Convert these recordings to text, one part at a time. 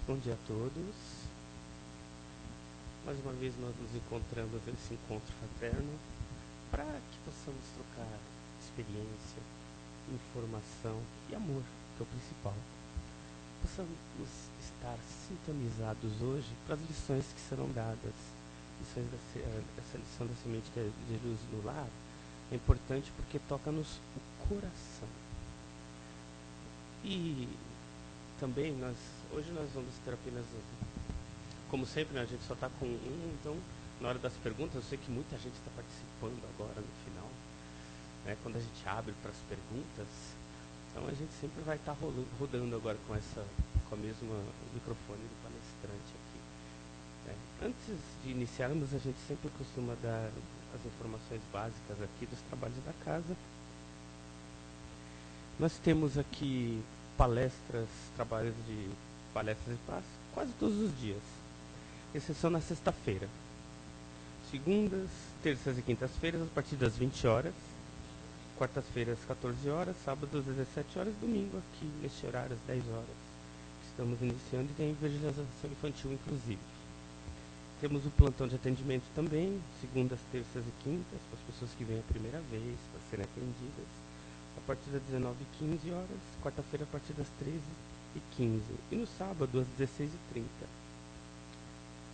Bom dia a todos. Mais uma vez nós nos encontramos nesse encontro fraterno para que possamos trocar experiência, informação e amor, que é o principal. Possamos estar sintonizados hoje para as lições que serão dadas. Essa lição da semente que é de luz no lar é importante porque toca-nos o coração. E também hoje nós vamos ter apenas, como sempre, né, a gente só está com então na hora das perguntas, eu sei que muita gente está participando agora no final, né, quando a gente abre para as perguntas, então a gente sempre vai estar rodando agora com a mesma microfone do palestrante aqui. Antes de iniciarmos, a gente sempre costuma dar as informações básicas aqui dos trabalhos da casa. Nós temos aqui trabalhos de palestras e passos, quase todos os dias, exceção na sexta-feira. Segundas, terças e quintas-feiras, a partir das 20 horas. Quartas-feiras, 14 horas. Sábados, 17 horas. Domingo, aqui, neste horário, às 10 horas. Estamos iniciando e tem evangelização infantil, inclusive. Temos o plantão de atendimento também, segundas, terças e quintas, para as pessoas que vêm a primeira vez, para serem atendidas. A partir das 19h15 horas, quarta-feira a partir das 13h15 e no sábado às 16h30.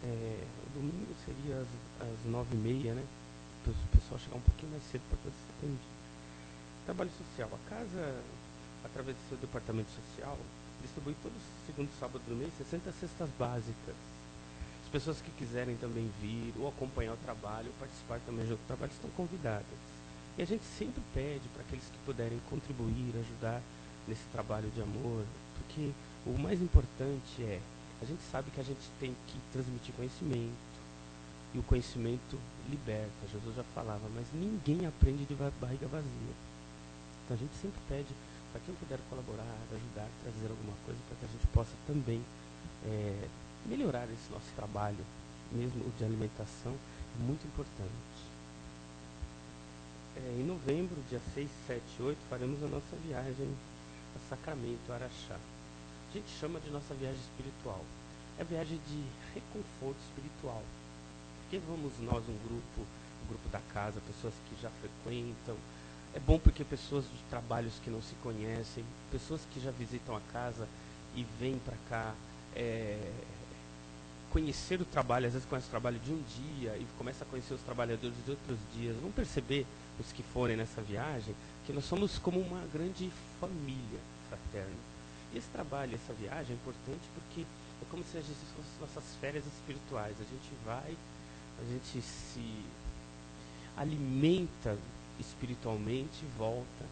O domingo seria às 9h30, né? Para o pessoal chegar um pouquinho mais cedo para poder ser atendido. Trabalho social. A casa, através do seu departamento social, distribui todos os segundos sábados do mês 60 cestas básicas. As pessoas que quiserem também vir ou acompanhar o trabalho, ou participar também do trabalho, estão convidadas. E a gente sempre pede para aqueles que puderem contribuir, ajudar nesse trabalho de amor, porque o mais importante a gente sabe que a gente tem que transmitir conhecimento, e o conhecimento liberta, Jesus já falava, mas ninguém aprende de barriga vazia. Então a gente sempre pede para quem puder colaborar, ajudar, trazer alguma coisa para que a gente possa também melhorar esse nosso trabalho, mesmo o de alimentação, é muito importante. Em novembro, dia 6, 7 e 8, faremos a nossa viagem a Sacramento, Araxá. A gente chama de nossa viagem espiritual. É a viagem de reconforto espiritual. Porque vamos nós, o grupo da casa, pessoas que já frequentam. É bom porque pessoas de trabalhos que não se conhecem, pessoas que já visitam a casa e vêm para cá conhecer o trabalho, às vezes conhece o trabalho de um dia e começa a conhecer os trabalhadores de outros dias. Vão perceber, os que forem nessa viagem, que nós somos como uma grande família fraterna. E esse trabalho, essa viagem é importante porque é como se a gente fosse nossas férias espirituais. A gente vai, a gente se alimenta espiritualmente e volta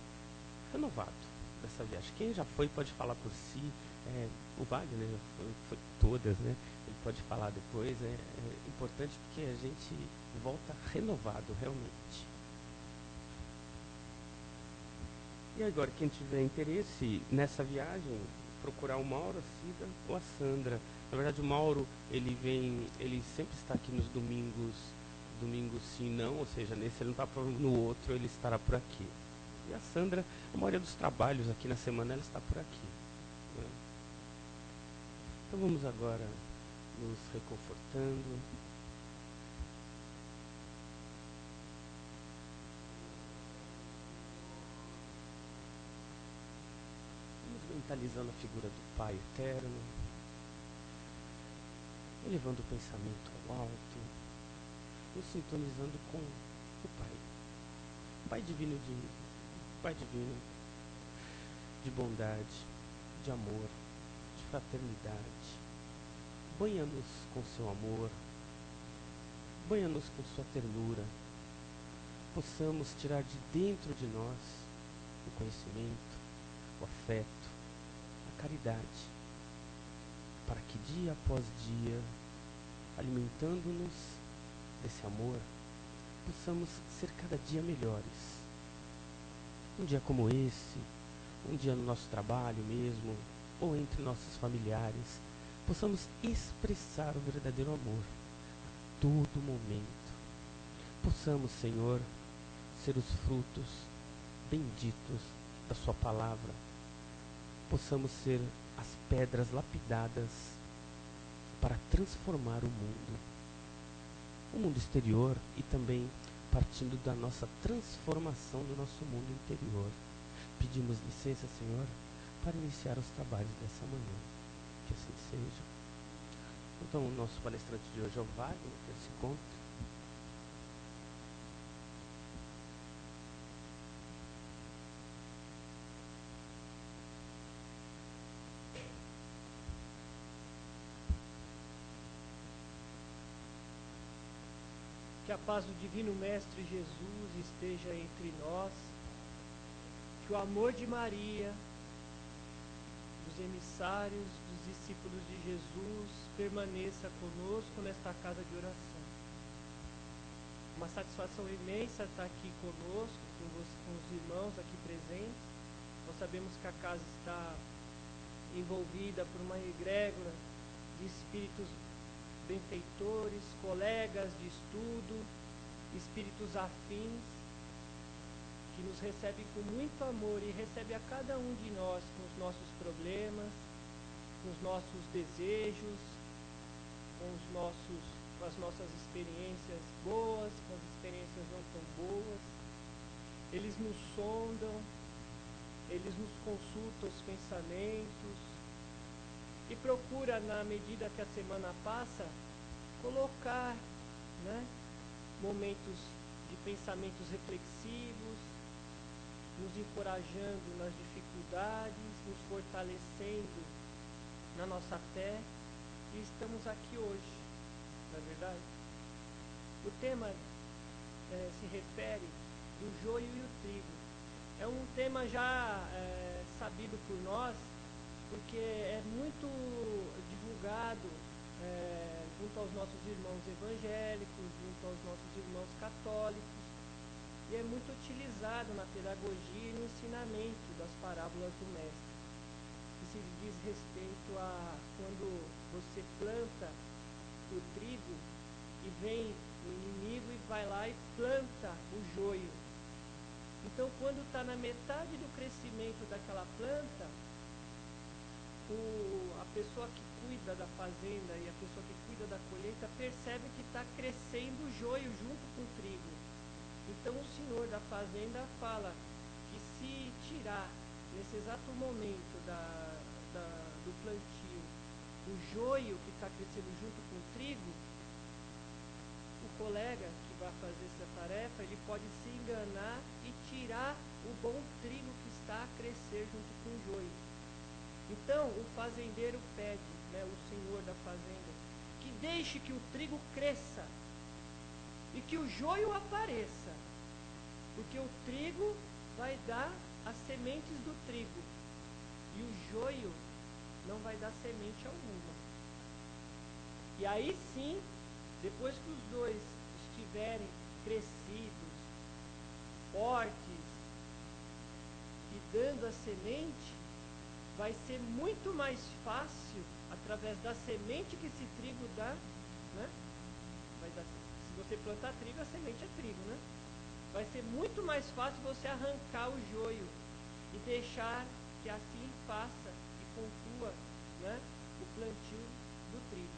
renovado dessa viagem. Quem já foi pode falar por si. O Wagner já foi todas, né? Ele pode falar depois. É importante porque a gente volta renovado realmente. E agora, quem tiver interesse nessa viagem, procurar o Mauro, a Cida ou a Sandra. Na verdade, o Mauro, ele sempre está aqui nos domingos sim, não, ou seja, nesse ele não está, no outro ele estará por aqui. E a Sandra, a maioria dos trabalhos aqui na semana, ela está por aqui. Né? Então vamos agora nos reconfortando. Mentalizando a figura do Pai Eterno, elevando o pensamento ao alto, nos sintonizando com o Pai Divino de bondade, de amor, de fraternidade. Banha-nos com seu amor, banha-nos com sua ternura, possamos tirar de dentro de nós o conhecimento, o afeto, a caridade, para que dia após dia, alimentando-nos desse amor, possamos ser cada dia melhores. Um dia como esse, um dia no nosso trabalho mesmo, ou entre nossos familiares, possamos expressar o verdadeiro amor a todo momento. Possamos, Senhor, ser os frutos benditos da sua palavra. Possamos ser as pedras lapidadas para transformar o mundo exterior e também partindo da nossa transformação do nosso mundo interior. Pedimos licença, Senhor, para iniciar os trabalhos dessa manhã. Que assim seja. Então, o nosso palestrante de hoje é o Wagner, que se encontra. Que a paz do Divino Mestre Jesus esteja entre nós, que o amor de Maria, dos emissários, dos discípulos de Jesus, permaneça conosco nesta casa de oração. Uma satisfação imensa estar aqui conosco, com os irmãos aqui presentes. Nós sabemos que a casa está envolvida por uma egrégora de espíritos benfeitores, colegas de estudo, espíritos afins, que nos recebem com muito amor e recebe a cada um de nós com os nossos problemas, com os nossos desejos, com as nossas experiências boas, com as experiências não tão boas. Eles nos sondam, eles nos consultam os pensamentos, e procura, na medida que a semana passa, colocar, momentos de pensamentos reflexivos, nos encorajando nas dificuldades, nos fortalecendo na nossa fé, e estamos aqui hoje, não é verdade? O tema se refere do joio e o trigo. É um tema já sabido por nós, porque é muito divulgado junto aos nossos irmãos evangélicos, junto aos nossos irmãos católicos, e é muito utilizado na pedagogia e no ensinamento das parábolas do Mestre. Isso diz respeito a quando você planta o trigo e vem o inimigo e vai lá e planta o joio. Então, quando está na metade do crescimento daquela planta, a pessoa que cuida da fazenda e a pessoa que cuida da colheita percebe que está crescendo o joio junto com o trigo. Então o senhor da fazenda fala que se tirar nesse exato momento do plantio o joio que está crescendo junto com o trigo, o colega que vai fazer essa tarefa, ele pode se enganar e tirar o bom trigo que está a crescer junto com o joio. Então, o fazendeiro pede, o senhor da fazenda, que deixe que o trigo cresça e que o joio apareça, porque o trigo vai dar as sementes do trigo e o joio não vai dar semente alguma. E aí sim, depois que os dois estiverem crescidos, fortes e dando a semente, vai ser muito mais fácil, através da semente que esse trigo dá, se você plantar trigo, a semente é trigo, vai ser muito mais fácil você arrancar o joio e deixar que assim faça e conclua o plantio do trigo.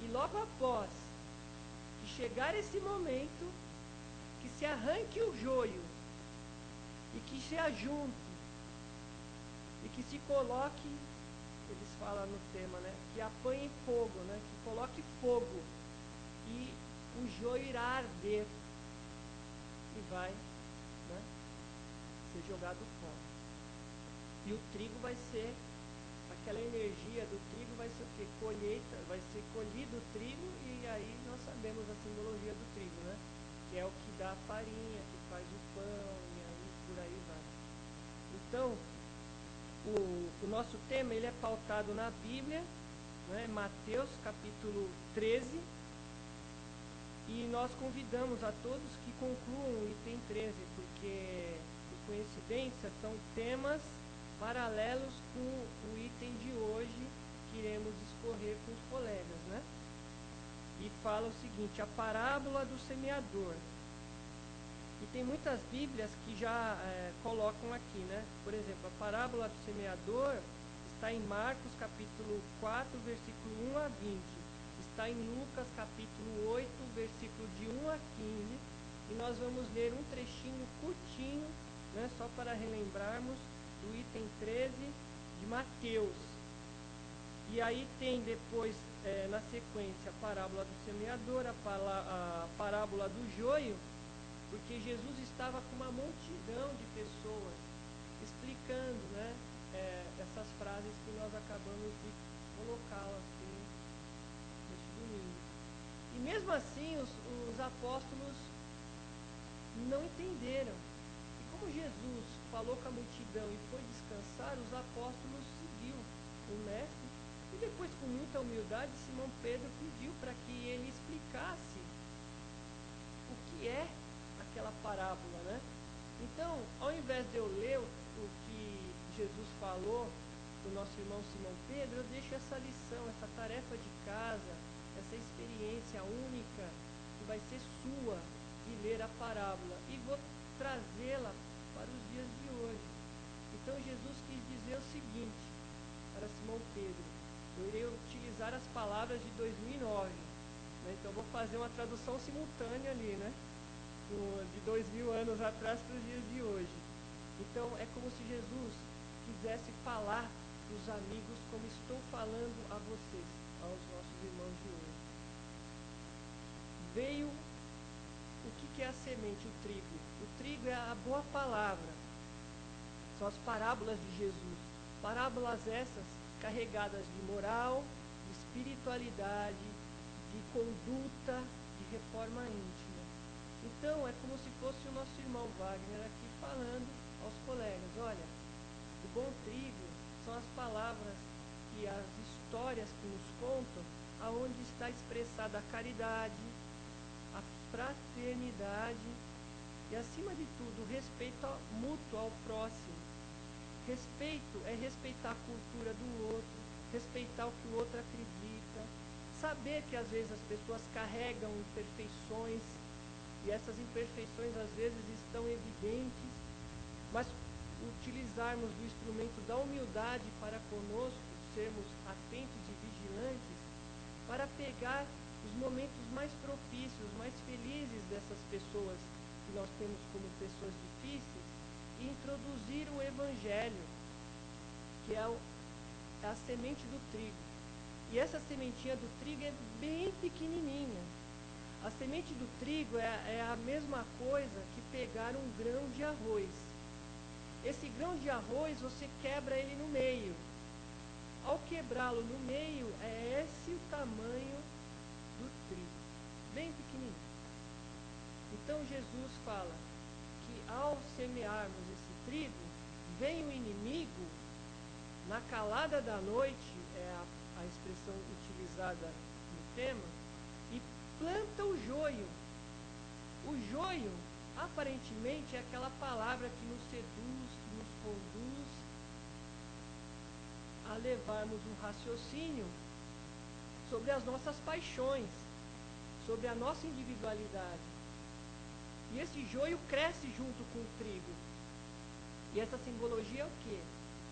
E logo após que chegar esse momento, que se arranque o joio e que se ajunte e que se coloque, eles falam no tema, que apanhe fogo, que coloque fogo, e o joio irá arder e vai ser jogado fora. E o trigo vai ser, aquela energia do trigo vai ser o quê? Colheita, vai ser colhido o trigo, e aí nós sabemos a simbologia do trigo, que é o que dá a farinha, que faz o pão, e aí por aí vai. Então, o nosso tema ele é pautado na Bíblia, Mateus capítulo 13, e nós convidamos a todos que concluam o item 13, porque, por coincidência, são temas paralelos com o item de hoje que iremos discorrer com os colegas, E fala o seguinte: a parábola do semeador. E tem muitas Bíblias que já colocam aqui, Por exemplo, a parábola do semeador está em Marcos capítulo 4, versículo 1 a 20. Está em Lucas capítulo 8, versículo de 1 a 15. E nós vamos ler um trechinho curtinho, né, só para relembrarmos, do item 13 de Mateus. E aí tem depois, na sequência, a parábola do semeador, a parábola do joio, porque Jesus estava com uma multidão de pessoas explicando, né, essas frases que nós acabamos de colocá-las aqui neste domingo. E mesmo assim os apóstolos não entenderam. E como Jesus falou com a multidão e foi descansar, os apóstolos seguiu o mestre. E depois, com muita humildade, Simão Pedro pediu para que ele explicasse o que é aquela parábola, né? Então, ao invés de eu ler o que Jesus falou para o nosso irmão Simão Pedro, eu deixo essa lição, essa tarefa de casa, essa experiência única que vai ser sua de ler a parábola, e vou trazê-la para os dias de hoje. Então, Jesus quis dizer o seguinte para Simão Pedro: eu irei utilizar as palavras de 2009, né? Então vou fazer uma tradução simultânea ali, né? De 2000 anos atrás para os dias de hoje. Então é como se Jesus quisesse falar para os amigos como estou falando a vocês, aos nossos irmãos de hoje. Veio, o que é a semente? O trigo. O trigo é a boa palavra. São as parábolas de Jesus. Parábolas essas carregadas de moral, de espiritualidade, de conduta, de reforma íntima. Então, é como se fosse o nosso irmão Wagner aqui falando aos colegas: olha, o bom trigo são as palavras e as histórias que nos contam aonde está expressada a caridade, a fraternidade e, acima de tudo, o respeito mútuo ao próximo. Respeito é respeitar a cultura do outro, respeitar o que o outro acredita, saber que às vezes as pessoas carregam imperfeições e essas imperfeições às vezes estão evidentes, mas utilizarmos do instrumento da humildade para conosco, sermos atentos e vigilantes para pegar os momentos mais propícios, mais felizes dessas pessoas que nós temos como pessoas difíceis, e introduzir o Evangelho, que é a semente do trigo. E essa sementinha do trigo é bem pequenininha. A semente do trigo é a mesma coisa que pegar um grão de arroz. Esse grão de arroz, você quebra ele no meio. Ao quebrá-lo no meio, é esse o tamanho do trigo, bem pequenininho. Então Jesus fala que ao semearmos esse trigo, vem o inimigo na calada da noite, é a expressão utilizada no tema, e planta o joio. O joio, aparentemente, é aquela palavra que nos seduz, que nos conduz a levarmos um raciocínio sobre as nossas paixões, sobre a nossa individualidade. E esse joio cresce junto com o trigo. E essa simbologia é o quê?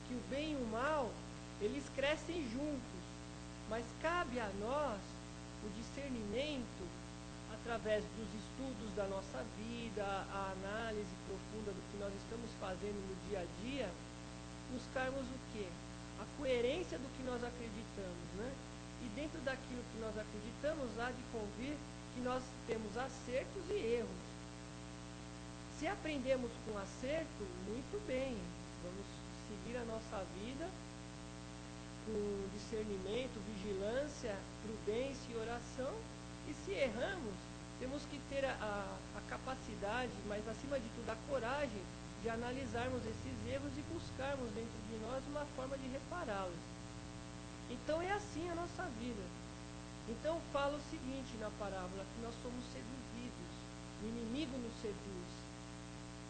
Que o bem e o mal, eles crescem juntos. Mas cabe a nós o discernimento, através dos estudos da nossa vida, a análise profunda do que nós estamos fazendo no dia a dia, buscarmos o quê? A coerência do que nós acreditamos, né? E dentro daquilo que nós acreditamos, há de convir que nós temos acertos e erros. Se aprendemos com acerto, muito bem, vamos seguir a nossa vida com discernimento, vigilância, prudência e oração. E se erramos, temos que ter a capacidade, mas acima de tudo a coragem, de analisarmos esses erros e buscarmos dentro de nós uma forma de repará-los. Então é assim a nossa vida. Então fala o seguinte na parábola, que nós somos seduzidos, o inimigo nos seduz.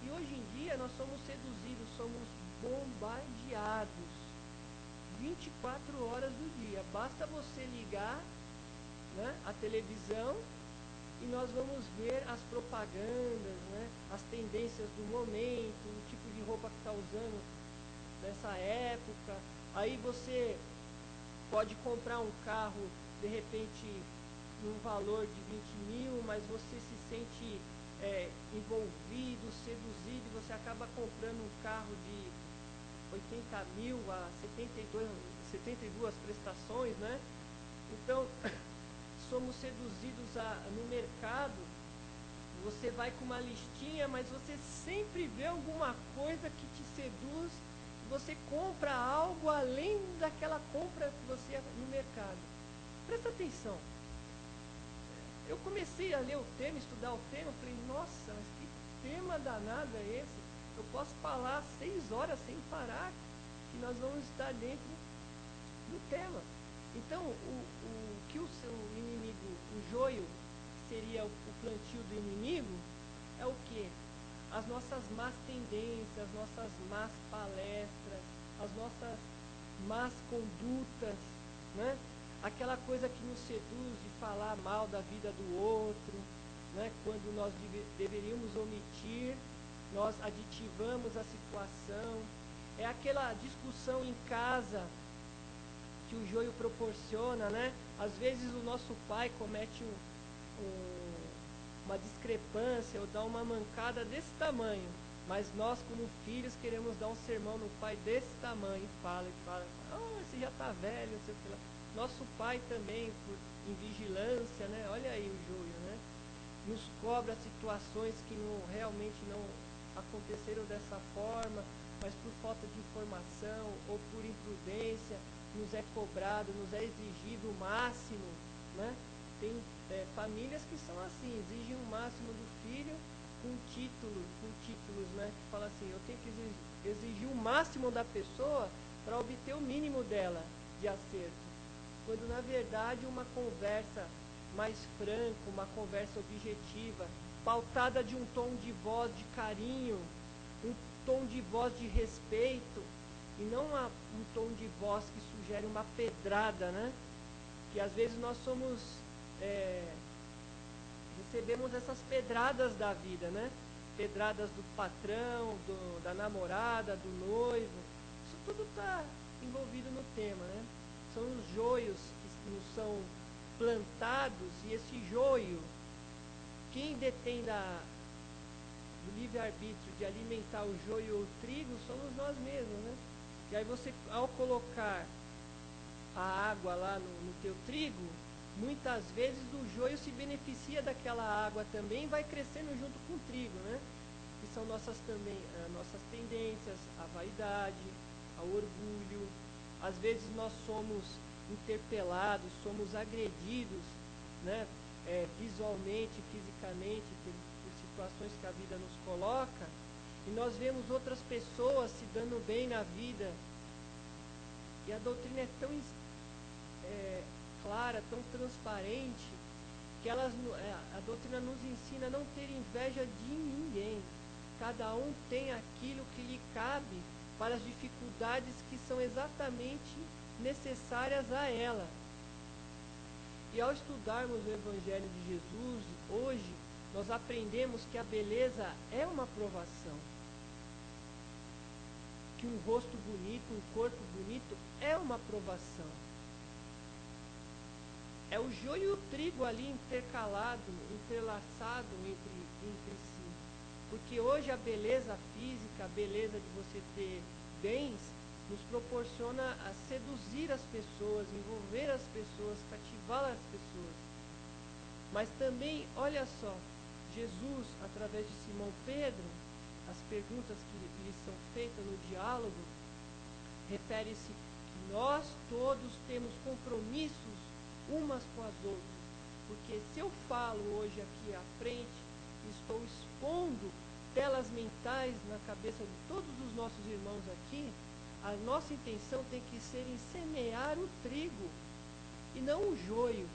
E hoje em dia nós somos seduzidos, somos bombardeados 24 horas do dia. Basta você ligar, né, a televisão e nós vamos ver as propagandas, né, as tendências do momento, o tipo de roupa que está usando nessa época. época. Aí você pode comprar um carro, de repente, num valor de 20 mil, mas você se sente envolvido, seduzido, e você acaba comprando um carro de 80 mil a 72 prestações, né? Então, somos seduzidos no mercado. Você vai com uma listinha, mas você sempre vê alguma coisa que te seduz, e você compra algo além daquela compra que você ia no mercado. Presta atenção. Eu comecei a ler o tema, estudar o tema, falei, nossa, mas que tema danado é esse? Eu posso falar 6 horas sem parar, que nós vamos estar dentro do tema. Então, o que o seu inimigo, o joio, que seria o plantio do inimigo, é o quê? As nossas más tendências, as nossas más palestras, as nossas más condutas, né? Aquela coisa que nos seduz de falar mal da vida do outro, né? Quando nós deveríamos omitir, nós aditivamos a situação. É aquela discussão em casa que o joio proporciona, né? Às vezes o nosso pai comete uma discrepância ou dá uma mancada desse tamanho, mas nós como filhos queremos dar um sermão no pai desse tamanho, e fala, oh, esse já está velho, não sei o que lá. Nosso pai também, em vigilância, né? Olha aí o joio, né? Nos cobra situações que realmente não aconteceram dessa forma, mas por falta de informação ou por imprudência, nos é cobrado, nos é exigido o máximo, né? Tem famílias que são assim, exigem o máximo do filho com títulos, né? Que fala assim, eu tenho que exigir o máximo da pessoa para obter o mínimo dela de acerto. Quando na verdade uma conversa mais franca, uma conversa objetiva, pautada de um tom de voz de carinho, um tom de voz de respeito, e não um tom de voz que sugere uma pedrada, né? Que às vezes nós recebemos essas pedradas da vida, né? Pedradas do patrão, da namorada, do noivo. Isso tudo está envolvido no tema, né? São os joios que nos são plantados, e esse joio, quem detém do livre-arbítrio de alimentar o joio ou o trigo, somos nós mesmos, né? E aí você, ao colocar a água lá no teu trigo, muitas vezes o joio se beneficia daquela água também e vai crescendo junto com o trigo, né? Que são nossas tendências, a vaidade, ao orgulho. Às vezes nós somos interpelados, somos agredidos, né? Visualmente, fisicamente, por situações que a vida nos coloca, e nós vemos outras pessoas se dando bem na vida, e a doutrina é tão clara, tão transparente, que a doutrina nos ensina a não ter inveja de ninguém. Cada um tem aquilo que lhe cabe para as dificuldades que são exatamente necessárias a ela. E ao estudarmos o Evangelho de Jesus, hoje, nós aprendemos que a beleza é uma provação. Que um rosto bonito, um corpo bonito é uma provação. É o joio e o trigo ali intercalado, entrelaçado entre si. Porque hoje a beleza física, a beleza de você ter bens, nos proporciona a seduzir as pessoas, envolver as pessoas, cativar as pessoas. Mas também, olha só, Jesus, através de Simão Pedro, as perguntas que lhe são feitas no diálogo, refere-se que nós todos temos compromissos umas com as outras. Porque se eu falo hoje aqui à frente, estou expondo telas mentais na cabeça de todos os nossos irmãos aqui, a nossa intenção tem que ser em semear o trigo e não o joio.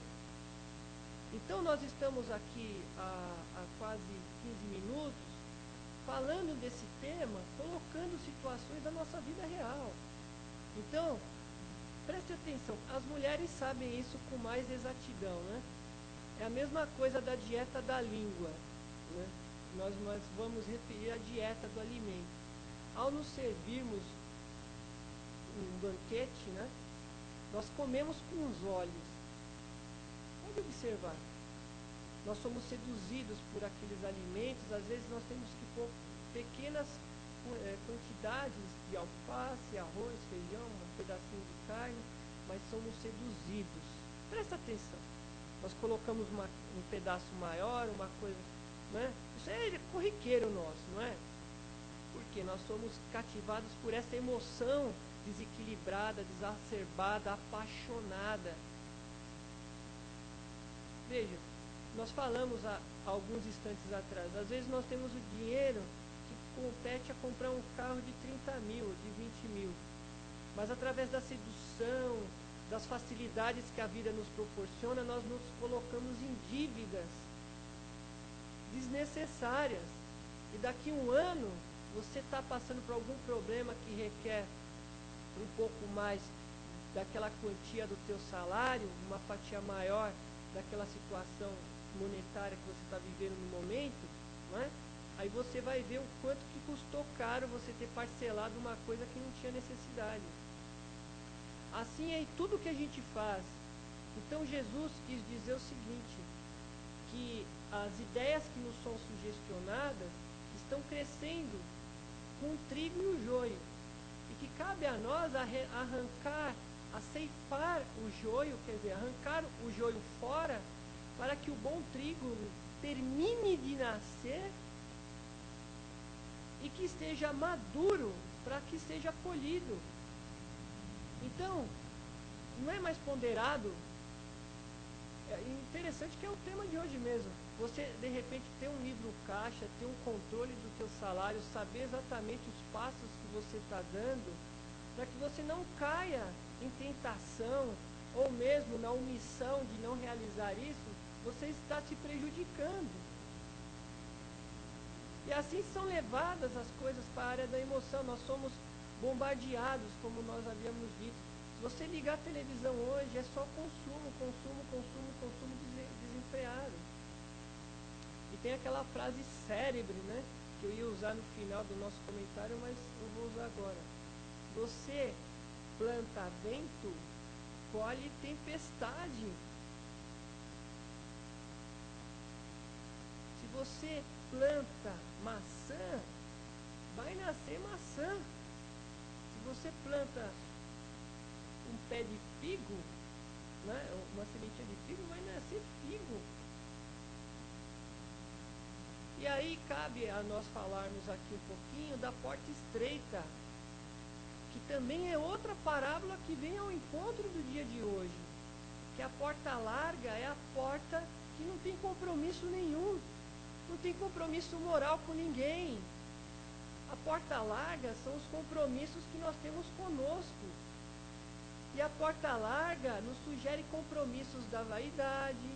Então nós estamos aqui há quase 15 minutos falando desse tema, colocando situações da nossa vida real. Então, preste atenção, as mulheres sabem isso com mais exatidão, né? É a mesma coisa da dieta da língua, né? Nós vamos referir à dieta do alimento. Ao nos servirmos banquete, né? Nós comemos com os olhos. Pode observar. Nós somos seduzidos por aqueles alimentos. Às vezes nós temos que pôr pequenas quantidades de alface, arroz, feijão, um pedacinho de carne, mas somos seduzidos. Presta atenção. Nós colocamos um pedaço maior, uma coisa, né? Isso é corriqueiro nosso, não é? Porque nós somos cativados por essa emoção desequilibrada, desacerbada, apaixonada. Veja, nós falamos há alguns instantes atrás, às vezes nós temos o dinheiro que compete a comprar um carro de 30 mil, de 20 mil, mas através da sedução, das facilidades que a vida nos proporciona, nós nos colocamos em dívidas desnecessárias, e daqui a um ano você está passando por algum problema que requer um pouco mais daquela quantia do teu salário, uma fatia maior daquela situação monetária que você está vivendo no momento, não é? Aí você vai ver o quanto que custou caro você ter parcelado uma coisa que não tinha necessidade. Assim é em tudo que a gente faz. Então Jesus quis dizer o seguinte, que as ideias que nos são sugestionadas estão crescendo com o trigo e o joio, e que cabe a nós arrancar, ceifar o joio, quer dizer, arrancar o joio fora, para que o bom trigo termine de nascer e que esteja maduro para que seja colhido. Então, não é mais ponderado. É interessante que é o tema de hoje mesmo. Você, de repente, ter um livro caixa, ter um controle do teu salário, saber exatamente os passos que você está dando, para que você não caia em tentação, ou mesmo na omissão de não realizar isso, você está se prejudicando. E assim são levadas as coisas para a área da emoção. Nós somos bombardeados, como nós havíamos dito. Se você ligar a televisão hoje, é só consumo desenfreado. E tem aquela frase célebre, né, que eu ia usar no final do nosso comentário, mas eu vou usar agora. Você planta vento, colhe tempestade. Se você planta maçã, vai nascer maçã. Se você planta um pé de figo, né, uma sementinha de figo, vai nascer figo. E aí cabe a nós falarmos aqui um pouquinho da porta estreita, que também é outra parábola que vem ao encontro do dia de hoje. Que a porta larga é a porta que não tem compromisso nenhum, não tem compromisso moral com ninguém. A porta larga são os compromissos que nós temos conosco. E a porta larga nos sugere compromissos da vaidade,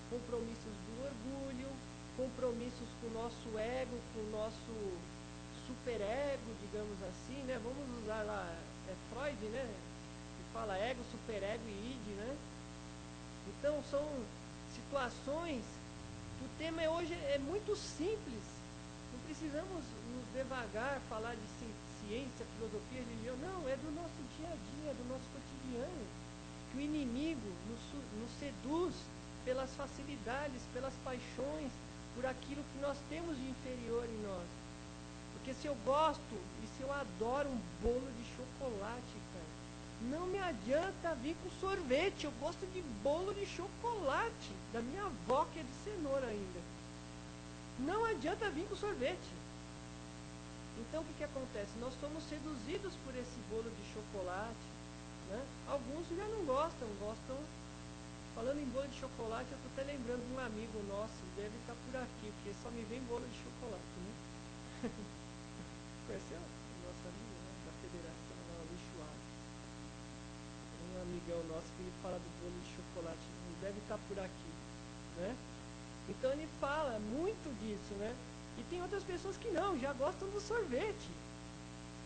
compromissos do orgulho, compromissos com o nosso ego, com o nosso superego, digamos assim, né? Vamos usar lá, Freud, né? Que fala ego, superego e id, né? Então são situações que o tema hoje é muito simples. Não precisamos nos devagar, falar de ciência, filosofia, religião. Não, é do nosso dia a dia, do nosso cotidiano. Que o inimigo nos seduz pelas facilidades, pelas paixões, por aquilo que nós temos de inferior em nós. Porque se eu gosto e se eu adoro um bolo de chocolate, cara, não me adianta vir com sorvete. Eu gosto de bolo de chocolate, da minha avó, que é de cenoura ainda. Não adianta vir com sorvete. Então o que acontece? Nós somos seduzidos por esse bolo de chocolate, né? Alguns já não gostam. Falando em bolo de chocolate, eu estou até lembrando de um amigo nosso, deve estar por aqui, porque só me vem bolo de chocolate, né? Conheceu o nosso amigo, né, da federação, lá, o Lixuado? Um amigão nosso que ele fala do bolo de chocolate, ele deve estar por aqui, né? Então ele fala muito disso, né? E tem outras pessoas que não, já gostam do sorvete.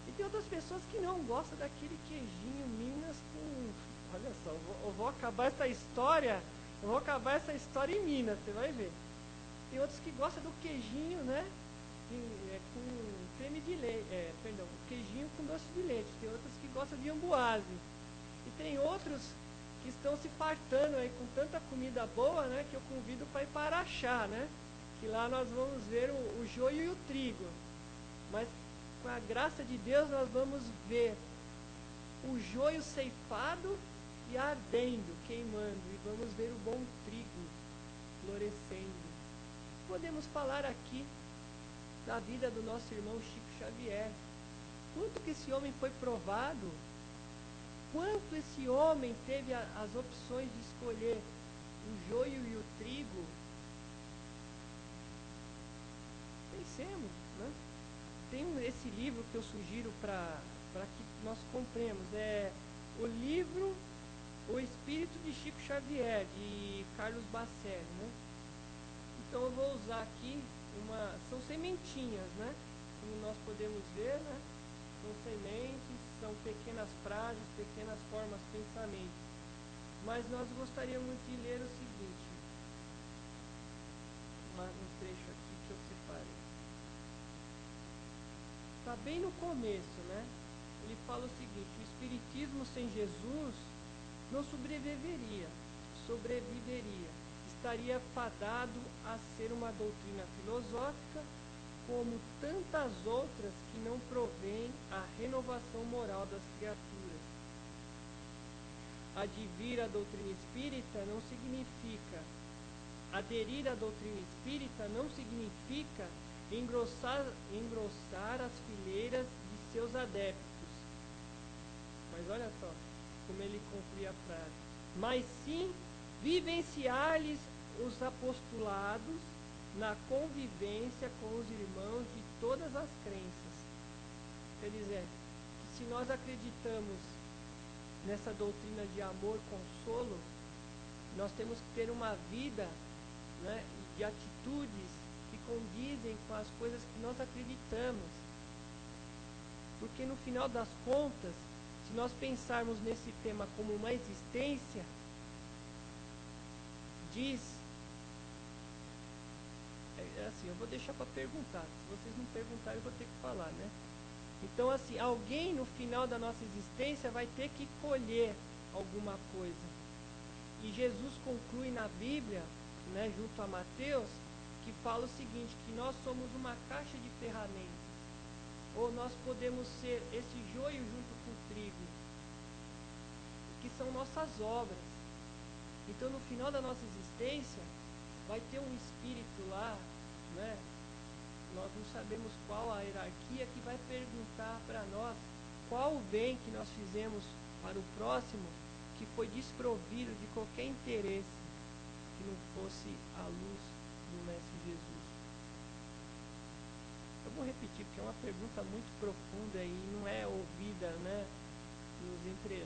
E tem outras pessoas que não, gostam daquele queijinho Minas com... Olha só, eu vou acabar essa história em Minas, você vai ver. Tem outros que gostam do queijinho, né? Com creme de leite, o queijinho com doce de leite. Tem outros que gostam de ambuase. E tem outros que estão se fartando aí com tanta comida boa, né, que eu convido para ir para Araxá, né? Que lá nós vamos ver o joio e o trigo. Mas com a graça de Deus nós vamos ver o joio ceifado e ardendo, queimando, e vamos ver o bom trigo florescendo. Podemos falar aqui da vida do nosso irmão Chico Xavier. Quanto que esse homem foi provado, quanto esse homem teve as opções de escolher o joio e o trigo. Pensemos, né? Tem esse livro que eu sugiro para que nós compremos, é o livro O Espírito de Chico Xavier, de Carlos Bacelli, né? Então eu vou usar aqui são sementinhas, né? Como nós podemos ver, né? São sementes, são pequenas frases, pequenas formas de pensamento. Mas nós gostaríamos de ler o seguinte, um trecho aqui que eu separei. Está bem no começo, né? Ele fala o seguinte: o Espiritismo sem Jesus não sobreviveria, estaria fadado a ser uma doutrina filosófica, como tantas outras que não provém a renovação moral das criaturas. Aderir à doutrina espírita não significa, aderir à doutrina espírita não significa engrossar as fileiras de seus adeptos. Mas olha só como ele conclui a frase. Mas sim vivenciar-lhes os apostolados na convivência com os irmãos de todas as crenças. Quer dizer, que se nós acreditamos nessa doutrina de amor, consolo, nós temos que ter uma vida, né, de atitudes que condizem com as coisas que nós acreditamos. Porque no final das contas, se nós pensarmos nesse tema como uma existência, diz, assim, eu vou deixar para perguntar, se vocês não perguntarem eu vou ter que falar, né? Então assim, alguém no final da nossa existência vai ter que colher alguma coisa. E Jesus conclui na Bíblia, né, junto a Mateus, que fala o seguinte, que nós somos uma caixa de ferramentas, ou nós podemos ser esse joio junto com o trigo, que são nossas obras. Então no final da nossa existência vai ter um espírito lá, né? Nós não sabemos qual a hierarquia, que vai perguntar para nós qual o bem que nós fizemos para o próximo que foi desprovido de qualquer interesse que não fosse a luz do Mestre Jesus. Eu vou repetir porque é uma pergunta muito profunda e não é ouvida, né,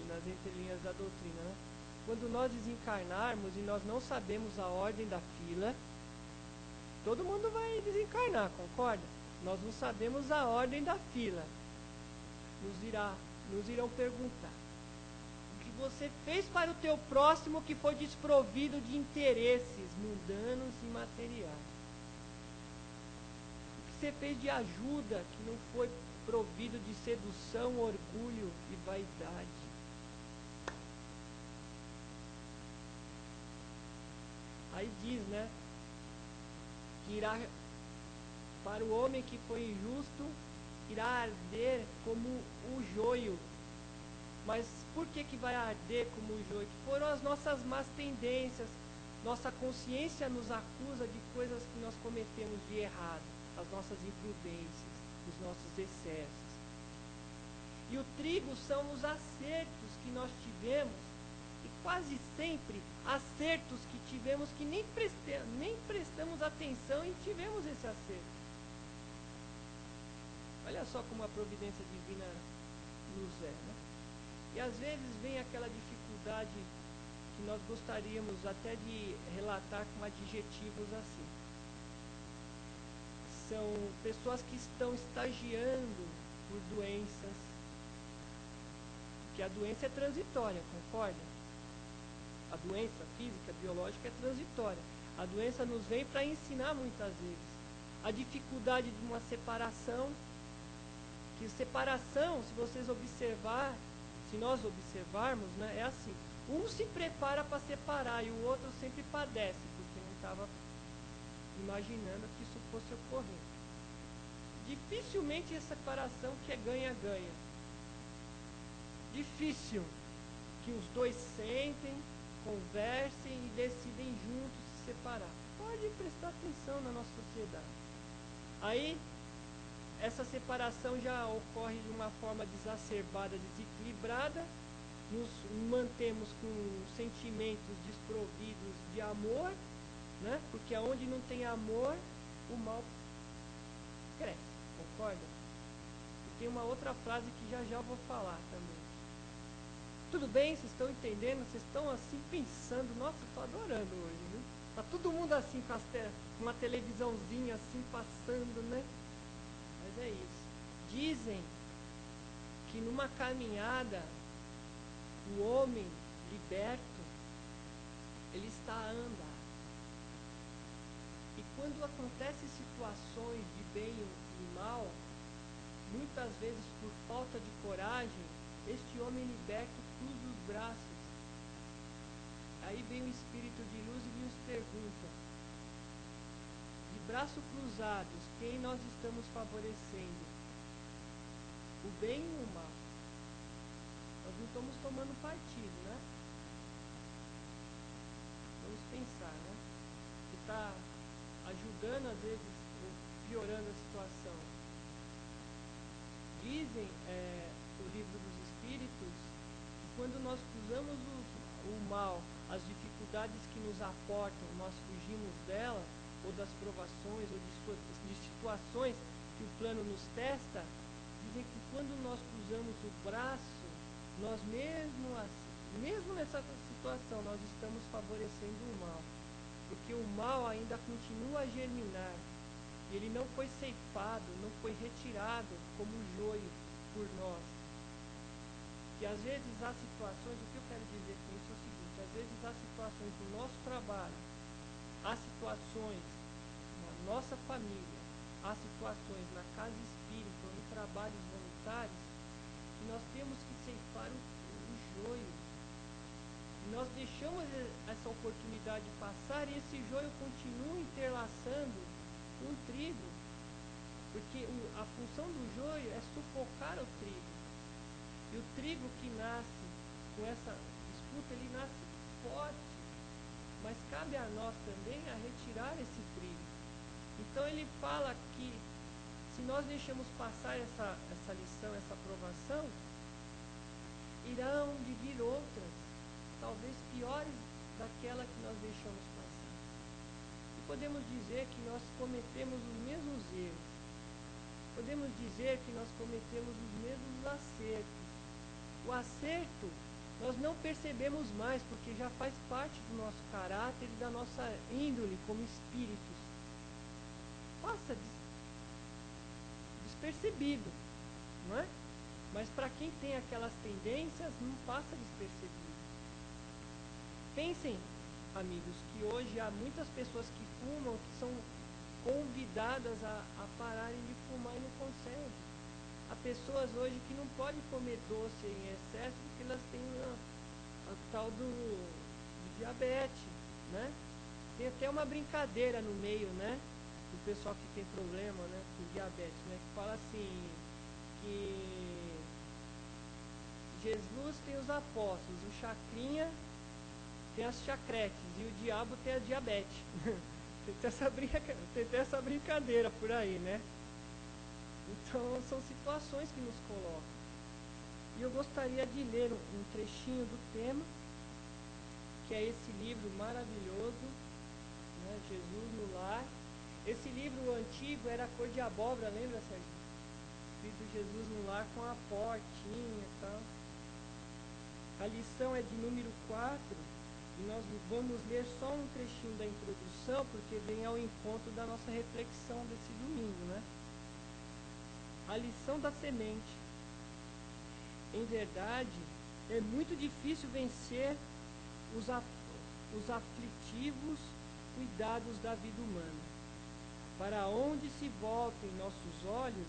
nas entrelinhas da doutrina, né? Quando nós desencarnarmos e nós não sabemos a ordem da fila, todo mundo vai desencarnar, concorda? Nós não sabemos a ordem da fila. Nos irão perguntar: o que você fez para o teu próximo que foi desprovido de interesses mundanos e materiais? O que você fez de ajuda que não foi provido de sedução, orgulho e vaidade? Aí diz, né, que irá, para o homem que foi injusto, irá arder como o joio. Mas por que vai arder como o joio? Que foram as nossas más tendências. Nossa consciência nos acusa de coisas que nós cometemos de errado, as nossas imprudências, os nossos excessos. E o trigo são os acertos que nós tivemos, e quase sempre acertos que tivemos que nem prestamos atenção e tivemos esse acerto. Olha só como a providência divina nos é, né? E às vezes vem aquela dificuldade que nós gostaríamos até de relatar com adjetivos assim. São pessoas que estão estagiando por doenças, porque a doença é transitória, concorda? A doença física, biológica é transitória. A doença nos vem para ensinar muitas vezes. A dificuldade de uma separação, Que separação, se vocês observar, se nós observarmos, né, é assim. Um se prepara para separar e o outro sempre padece, porque não estava imaginando que isso fosse ocorrer. Dificilmente é separação que é ganha-ganha. Difícil que os dois sentem, conversem e decidem juntos se separar. Pode prestar atenção na nossa sociedade. Aí, essa separação já ocorre de uma forma desacerbada, desequilibrada, nos mantemos com sentimentos desprovidos de amor, né? Porque onde não tem amor, o mal cresce, concorda? E tem uma outra frase que já já vou falar também. Tudo bem? Vocês estão entendendo? Vocês estão assim pensando, nossa, estou adorando hoje, viu? Tá todo mundo assim com uma televisãozinha assim passando, né? Mas é isso. Dizem que numa caminhada, o homem liberto, ele está a andar. E quando acontecem situações de bem e mal, muitas vezes por falta de coragem, este homem liberto cruza os braços. Aí vem o Espírito de luz e nos pergunta: de braços cruzados, quem nós estamos favorecendo? O bem ou o mal? Nós não estamos tomando partido, né? Vamos pensar, né? Que está ajudando, às vezes, ou piorando a situação. Dizem o livro dos Espíritos que quando nós cruzamos o mal, as dificuldades que nos aportam, nós fugimos dela, ou das provações, ou de situações que o plano nos testa, dizem que quando nós cruzamos o braço, nós mesmo nessa situação, nós estamos favorecendo o mal. Porque o mal ainda continua a germinar. E ele não foi ceifado, não foi retirado como o joio por nós. Que às vezes há situações, o que eu quero dizer com isso é o seguinte: às vezes há situações no nosso trabalho, há situações na nossa família, há situações na casa espírita ou em trabalhos voluntários, que nós temos que ceifar o joio. E nós deixamos essa oportunidade passar e esse joio continua interlaçando com o trigo. Porque a função do joio é sufocar o trigo. E o trigo que nasce com essa disputa, ele nasce forte. Mas cabe a nós também a retirar esse trigo. Então ele fala que se nós deixamos passar essa lição, essa provação, irão de vir outras, talvez piores daquela que nós deixamos passar. E podemos dizer que nós cometemos os mesmos erros. Podemos dizer que nós cometemos os mesmos acertos. O acerto nós não percebemos mais, porque já faz parte do nosso caráter e da nossa índole como espíritos. Passa despercebido, não é? Mas para quem tem aquelas tendências, não passa despercebido. Pensem, amigos, que hoje há muitas pessoas que fumam, que são convidadas a pararem de fumar e não conseguem. Há pessoas hoje que não podem comer doce em excesso porque elas têm a tal do diabetes, né? Tem até uma brincadeira no meio, né? Do pessoal que tem problema, né? Com diabetes, né? Que fala assim, que Jesus tem os apóstolos, o chacrinha tem as chacretes e o diabo tem a diabetes. Tem essa brincadeira por aí, né? Então são situações que nos colocam. E eu gostaria de ler um trechinho do tema, que é esse livro maravilhoso, né? Jesus no Lar. Esse livro antigo era cor de abóbora, lembra, Sérgio? Escrito Jesus no Lar com a portinha e tal. A lição é de número 4. E nós vamos ler só um trechinho da introdução, porque vem ao encontro da nossa reflexão desse domingo, né? A lição da semente. Em verdade, é muito difícil vencer os aflitivos cuidados da vida humana. Para onde se voltem nossos olhos,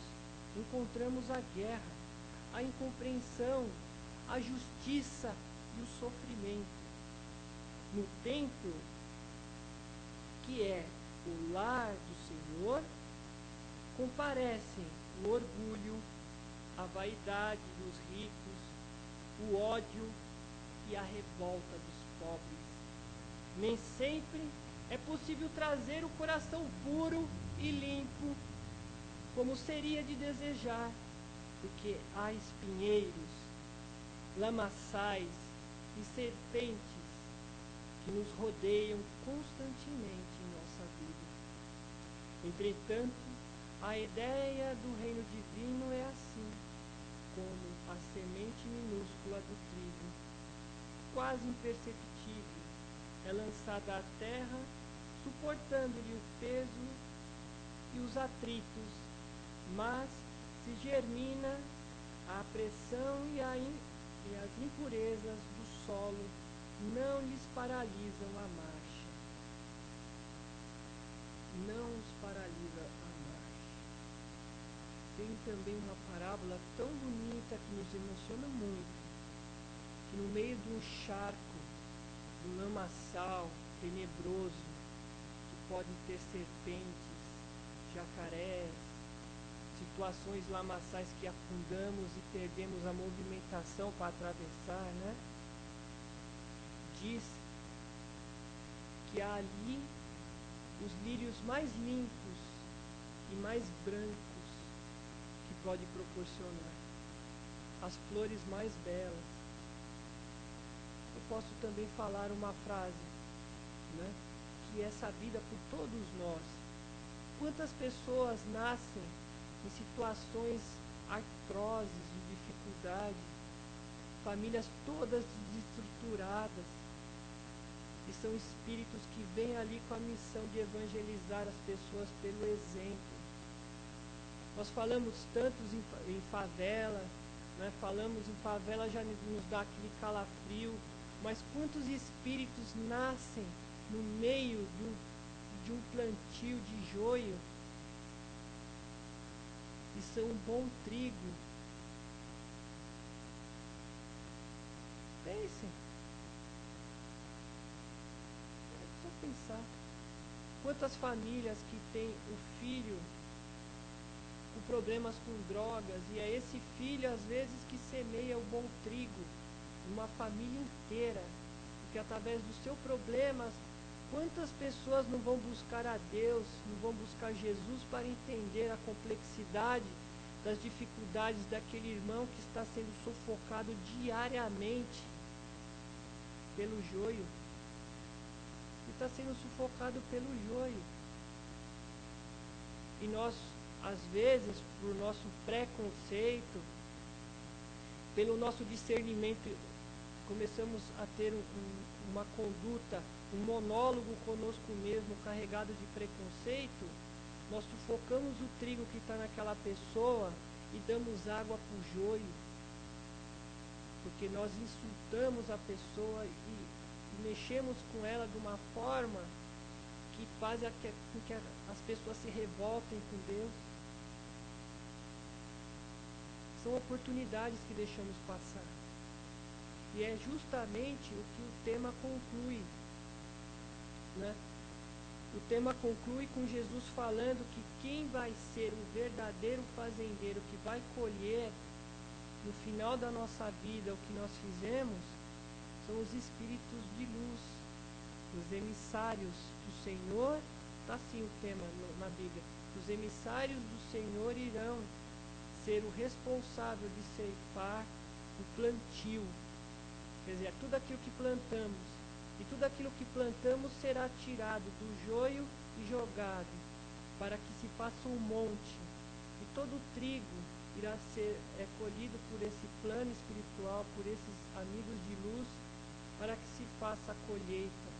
encontramos a guerra, a incompreensão, a justiça e o sofrimento. No templo, que é o lar do Senhor, comparecem o orgulho, a vaidade dos ricos, o ódio e a revolta dos pobres. Nem sempre é possível trazer o coração puro e limpo, como seria de desejar, porque há espinheiros, lamaçais e serpentes que nos rodeiam constantemente em nossa vida. Entretanto, a ideia do reino divino é assim, como a semente minúscula do trigo, quase imperceptível, é lançada à terra, suportando-lhe o peso e os atritos, mas se germina, a pressão e as impurezas do solo não lhes paralisam a marcha. Não os paralisa a marcha. Tem também uma parábola tão bonita que nos emociona muito, que no meio de um charco, de um lamaçal tenebroso, que pode ter serpentes, jacarés, situações lamaçais que afundamos e perdemos a movimentação para atravessar, né? Diz que há ali os lírios mais limpos e mais brancos que pode proporcionar, as flores mais belas. Eu posso também falar uma frase, né, que é sabida por todos nós. Quantas pessoas nascem em situações atrozes de dificuldade, famílias todas desestruturadas, e são espíritos que vêm ali com a missão de evangelizar as pessoas pelo exemplo. Nós falamos tantos em favela, né? Falamos em favela, já nos dá aquele calafrio, mas quantos espíritos nascem no meio de um plantio de joio e são um bom trigo? Pensem. É só pensar. Quantas famílias que têm o filho com problemas com drogas, e é esse filho às vezes que semeia o bom trigo numa família inteira, porque através do seu problema, quantas pessoas não vão buscar a Deus, não vão buscar Jesus para entender a complexidade das dificuldades daquele irmão que está sendo sufocado diariamente pelo joio, que está sendo sufocado pelo joio. E nós, às vezes, por nosso preconceito, pelo nosso discernimento, começamos a ter uma conduta, um monólogo conosco mesmo, carregado de preconceito. Nós sufocamos o trigo que está naquela pessoa e damos água para o joio, porque nós insultamos a pessoa e mexemos com ela de uma forma que faz com que as pessoas se revoltem com Deus. São oportunidades que deixamos passar. E é justamente o que o tema conclui, né? O tema conclui com Jesus falando que quem vai ser o verdadeiro fazendeiro que vai colher no final da nossa vida o que nós fizemos são os espíritos de luz, os emissários do Senhor. Está assim o tema na Bíblia. Os emissários do Senhor irão ser o responsável de ceifar o plantio. Quer dizer, é tudo aquilo que plantamos. E tudo aquilo que plantamos será tirado do joio e jogado, para que se faça um monte. E todo o trigo irá ser colhido por esse plano espiritual, por esses amigos de luz, para que se faça a colheita.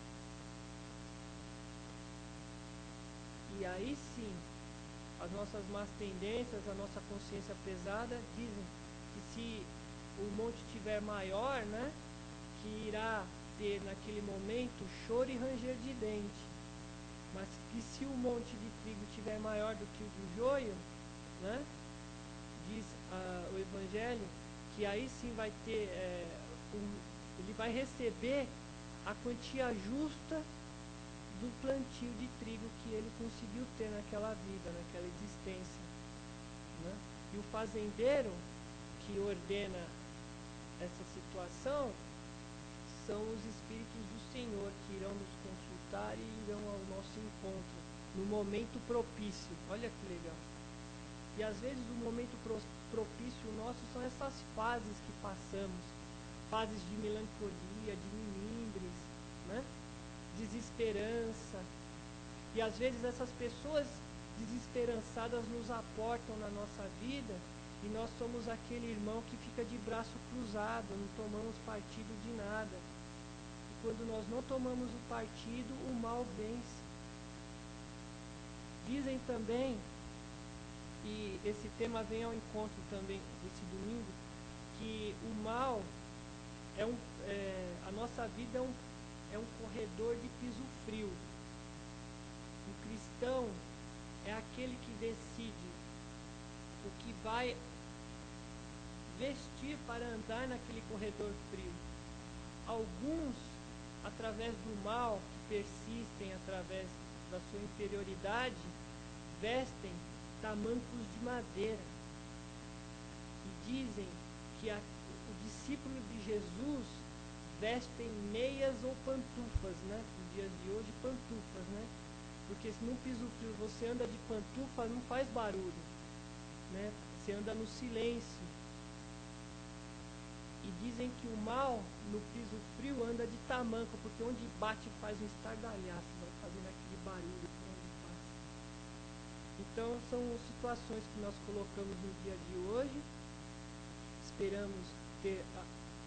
E aí sim, as nossas más tendências, a nossa consciência pesada, dizem que se o monte tiver maior, né, que irá ter naquele momento choro e ranger de dente, mas que se o monte de trigo tiver maior do que o do joio, né, diz o Evangelho, que aí sim vai ter, ele vai receber a quantia justa do plantio de trigo que ele conseguiu ter naquela vida, naquela existência, né? E o fazendeiro que ordena essa situação são os Espíritos do Senhor que irão nos consultar e irão ao nosso encontro no momento propício. Olha que legal. E às vezes o momento propício nosso são essas fases que passamos, fases de melancolia, de milindres, né? Desesperança. E às vezes essas pessoas desesperançadas nos aportam na nossa vida e nós somos aquele irmão que fica de braço cruzado, não tomamos partido de nada. E quando nós não tomamos o partido, o mal vence. Dizem também, e esse tema vem ao encontro também desse domingo, que o mal a nossa vida é um corredor de piso frio. O cristão é aquele que decide o que vai vestir para andar naquele corredor frio. Alguns, através do mal que persistem através da sua inferioridade, vestem tamancos de madeira e dizem que o discípulo de Jesus vestem meias ou pantufas, né? Nos dias de hoje, pantufas, né? Porque se num piso frio você anda de pantufa, não faz barulho, né? Você anda no silêncio. E dizem que o mal no piso frio anda de tamanco, porque onde bate faz um estardalhaço, vai fazendo aquele barulho por onde passa. Então são situações que nós colocamos no dia de hoje. Esperamos ter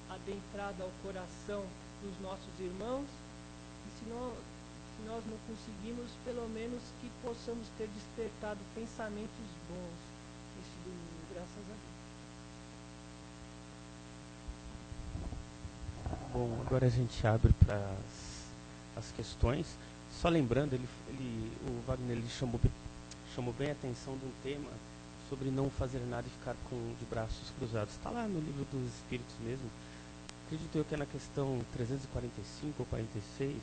adentrado ao coração dos nossos irmãos. E se nós não conseguimos, pelo menos que possamos ter despertado pensamentos bons nesse domingo, graças a Deus. Bom, agora a gente abre para as questões. Só lembrando, o Wagner chamou bem a atenção de um tema sobre não fazer nada e ficar de braços cruzados. Está lá no livro dos Espíritos mesmo. Acredito eu que é na questão 345 ou 46,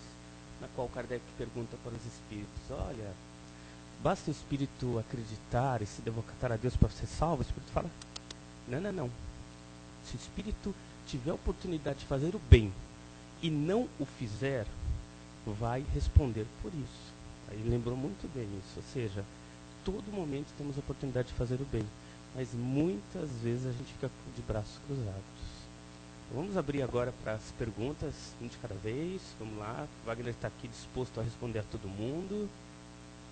na qual Kardec pergunta para os Espíritos: olha, basta o Espírito acreditar e se devotar a Deus para ser salvo? O Espírito fala: não. Se o Espírito tiver a oportunidade de fazer o bem e não o fizer, vai responder por isso. Aí lembrou muito bem isso, ou seja, todo momento temos a oportunidade de fazer o bem, mas muitas vezes a gente fica de braços cruzados. Vamos abrir agora para as perguntas, um de cada vez. Vamos lá, o Wagner está aqui disposto a responder a todo mundo.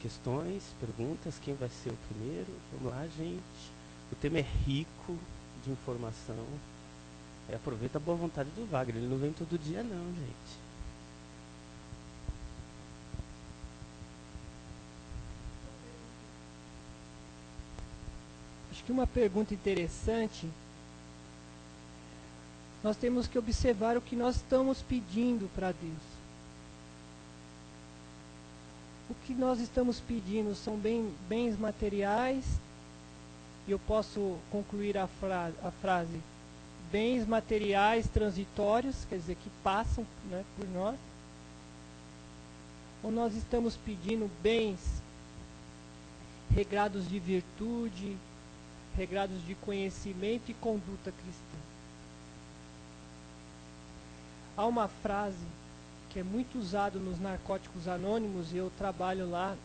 Questões, perguntas, quem vai ser o primeiro? Vamos lá, gente. O tema é rico de informação. Aproveita a boa vontade do Wagner, ele não vem todo dia não, gente. Acho que uma pergunta interessante, nós temos que observar o que nós estamos pedindo para Deus. O que nós estamos pedindo são bens materiais, e eu posso concluir a frase, bens materiais transitórios, quer dizer, que passam, né, por nós, ou nós estamos pedindo bens regrados de virtude, regrados de conhecimento e conduta cristã. Há uma frase que é muito usada nos Narcóticos Anônimos, e eu trabalho lá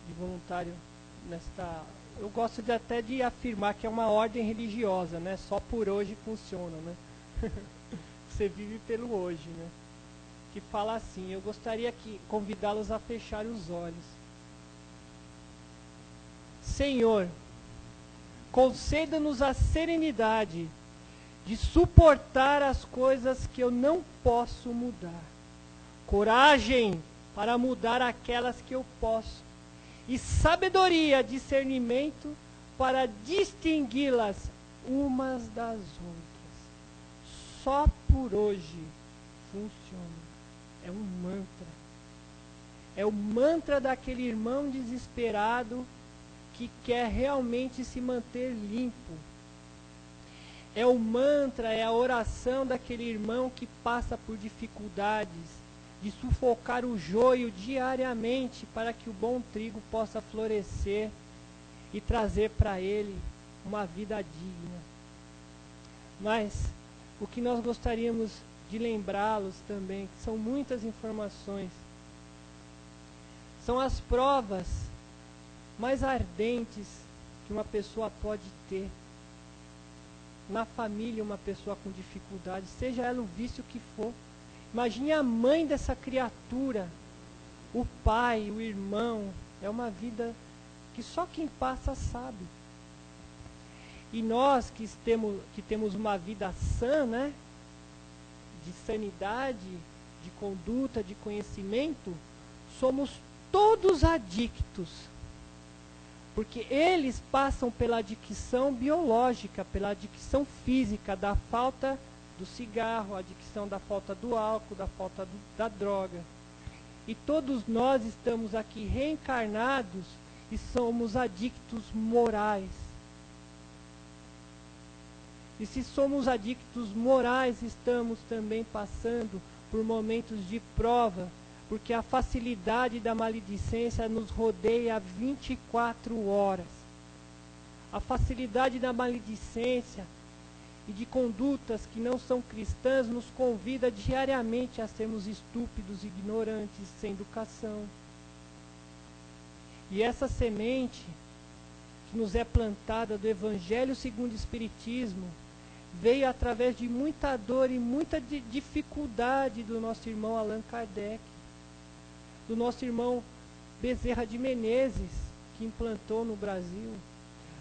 de voluntário nesta... Eu gosto até de afirmar que é uma ordem religiosa, né? Só por hoje funciona, né? Você vive pelo hoje, né? Que fala assim: eu gostaria que convidá-los a fechar os olhos. Senhor, conceda-nos a serenidade de suportar as coisas que eu não posso mudar, coragem para mudar aquelas que eu posso, e sabedoria, discernimento para distingui-las umas das outras. Só por hoje funciona. É um mantra. É o mantra daquele irmão desesperado que quer realmente se manter limpo. É o mantra, é a oração daquele irmão que passa por dificuldades, de sufocar o joio diariamente para que o bom trigo possa florescer e trazer para ele uma vida digna. Mas o que nós gostaríamos de lembrá-los também, que são muitas informações, são as provas mais ardentes que uma pessoa pode ter. Na família, uma pessoa com dificuldade, seja ela o vício que for. Imagine a mãe dessa criatura, o pai, o irmão. É uma vida que só quem passa sabe. E nós que temos uma vida sã, né? De sanidade, de conduta, de conhecimento, somos todos adictos. Porque eles passam pela adicção biológica, pela adicção física, da falta do cigarro, a adicção da falta do álcool, da falta da droga. E todos nós estamos aqui reencarnados e somos adictos morais. E se somos adictos morais, estamos também passando por momentos de prova, porque a facilidade da maledicência nos rodeia 24 horas. A facilidade da maledicência e de condutas que não são cristãs nos convida diariamente a sermos estúpidos, ignorantes, sem educação. E essa semente que nos é plantada do Evangelho segundo o Espiritismo veio através de muita dor e muita dificuldade do nosso irmão Allan Kardec, do nosso irmão Bezerra de Menezes, que implantou no Brasil,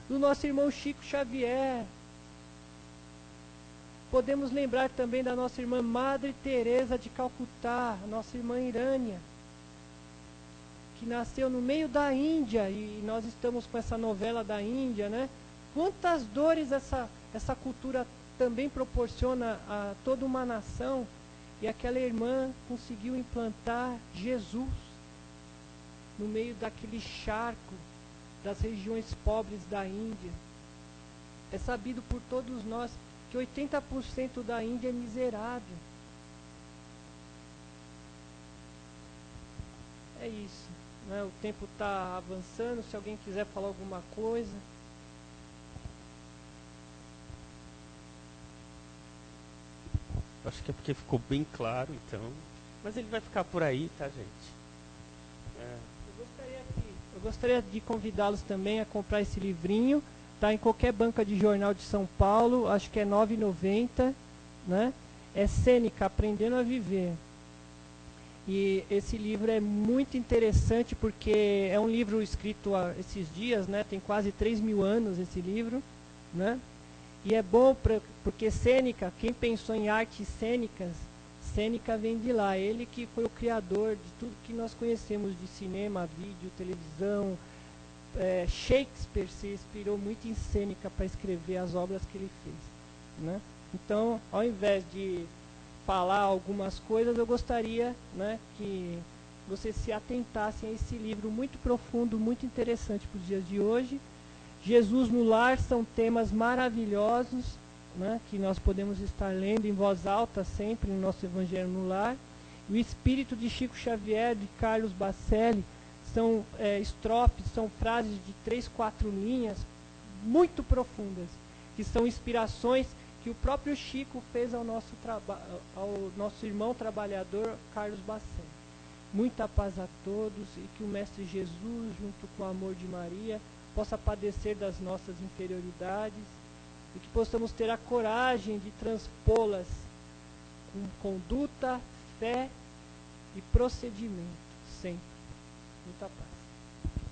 do nosso irmão Chico Xavier. Podemos lembrar também da nossa irmã Madre Teresa de Calcutá, a nossa irmã Irânia, que nasceu no meio da Índia, e nós estamos com essa novela da Índia, né? Quantas dores essa cultura também proporciona a toda uma nação. E aquela irmã conseguiu implantar Jesus no meio daquele charco das regiões pobres da Índia. É sabido por todos nós que 80% da Índia é miserável. É isso, né? O tempo está avançando, se alguém quiser falar alguma coisa. Acho que é porque ficou bem claro, então. Mas ele vai ficar por aí, tá, gente? Eu gostaria de convidá-los também a comprar esse livrinho. Está em qualquer banca de jornal de São Paulo, acho que é R$ 9,90, né? É Sêneca, Aprendendo a Viver. E esse livro é muito interessante porque é um livro escrito há esses dias, né? Tem quase 3.000 anos esse livro, né? E é bom porque Sêneca, quem pensou em artes cênicas, Sêneca vem de lá. Ele que foi o criador de tudo que nós conhecemos de cinema, vídeo, televisão. Shakespeare se inspirou muito em Sêneca para escrever as obras que ele fez, né? Então, ao invés de falar algumas coisas, eu gostaria, né, que vocês se atentassem a esse livro muito profundo, muito interessante para os dias de hoje. Jesus no Lar são temas maravilhosos, né, que nós podemos estar lendo em voz alta sempre no nosso Evangelho no Lar. O Espírito de Chico Xavier, de Carlos Bacelli, são estrofes, são frases de 3, 4 linhas muito profundas, que são inspirações que o próprio Chico fez ao nosso irmão trabalhador Carlos Bacelli. Muita paz a todos e que o Mestre Jesus, junto com o amor de Maria, possa padecer das nossas inferioridades e que possamos ter a coragem de transpô-las com conduta, fé e procedimento, sempre. Muita paz.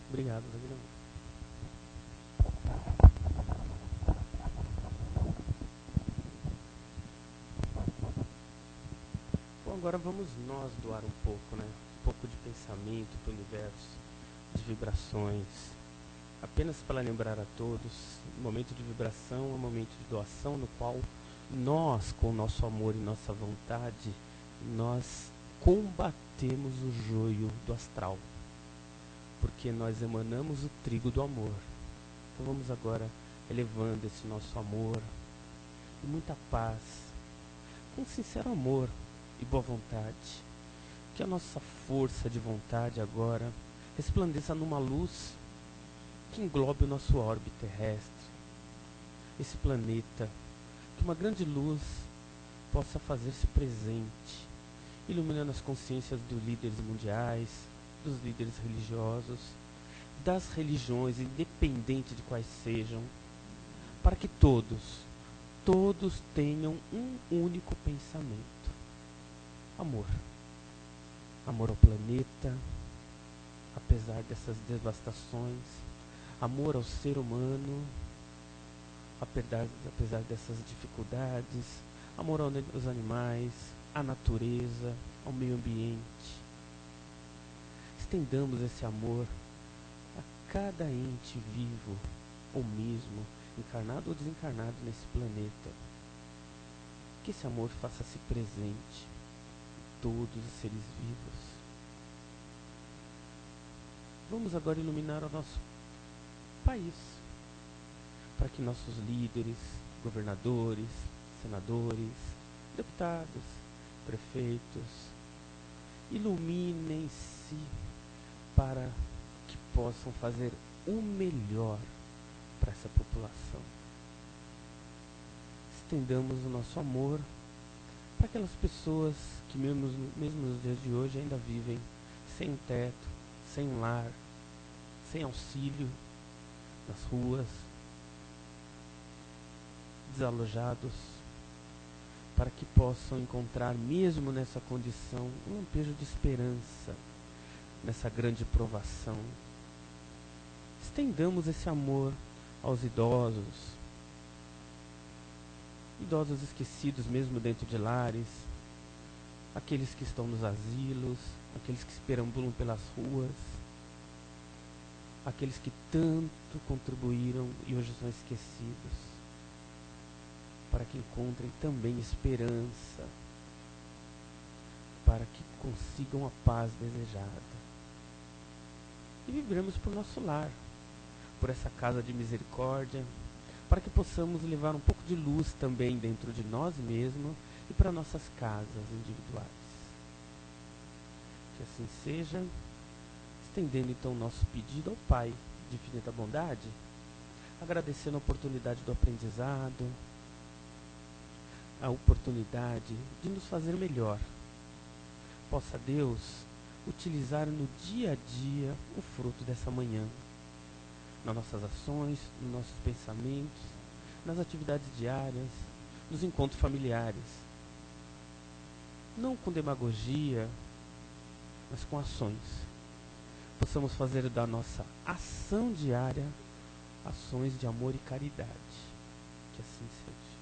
Obrigado, Wagner. Bom, agora vamos nós doar um pouco, né? Um pouco de pensamento para o universo, de vibrações. Apenas para lembrar a todos, momento de vibração é um momento de doação no qual nós, com o nosso amor e nossa vontade, nós combatemos o joio do astral. Porque nós emanamos o trigo do amor. Então vamos agora elevando esse nosso amor e muita paz, com sincero amor e boa vontade. Que a nossa força de vontade agora resplandeça numa luz que englobe o nosso orbe terrestre, esse planeta, que uma grande luz possa fazer-se presente, iluminando as consciências dos líderes mundiais, dos líderes religiosos, das religiões, independente de quais sejam, para que todos tenham um único pensamento: amor. Amor ao planeta, apesar dessas devastações, amor ao ser humano, apesar dessas dificuldades, amor aos animais, à natureza, ao meio ambiente. Estendamos esse amor a cada ente vivo, ou mesmo encarnado ou desencarnado nesse planeta. Que esse amor faça-se presente em todos os seres vivos. Vamos agora iluminar o nosso país, para que nossos líderes, governadores, senadores, deputados, prefeitos, iluminem-se para que possam fazer o melhor para essa população. Estendamos o nosso amor para aquelas pessoas que mesmo nos dias de hoje ainda vivem sem um teto, sem um lar, sem auxílio, nas ruas, desalojados, para que possam encontrar, mesmo nessa condição, um lampejo de esperança nessa grande provação. Estendamos esse amor aos idosos esquecidos mesmo dentro de lares, aqueles que estão nos asilos, aqueles que se perambulam pelas ruas, aqueles que tanto contribuíram e hoje são esquecidos, para que encontrem também esperança, para que consigam a paz desejada. E vibremos por nosso lar, por essa casa de misericórdia, para que possamos levar um pouco de luz também dentro de nós mesmos e para nossas casas individuais. Que assim seja, estendendo então o nosso pedido ao Pai de infinita bondade, agradecendo a oportunidade do aprendizado, a oportunidade de nos fazer melhor. Possa Deus utilizar no dia a dia o fruto dessa manhã, nas nossas ações, nos nossos pensamentos, nas atividades diárias, nos encontros familiares. Não com demagogia, mas com ações. Possamos fazer da nossa ação diária ações de amor e caridade. Que assim seja.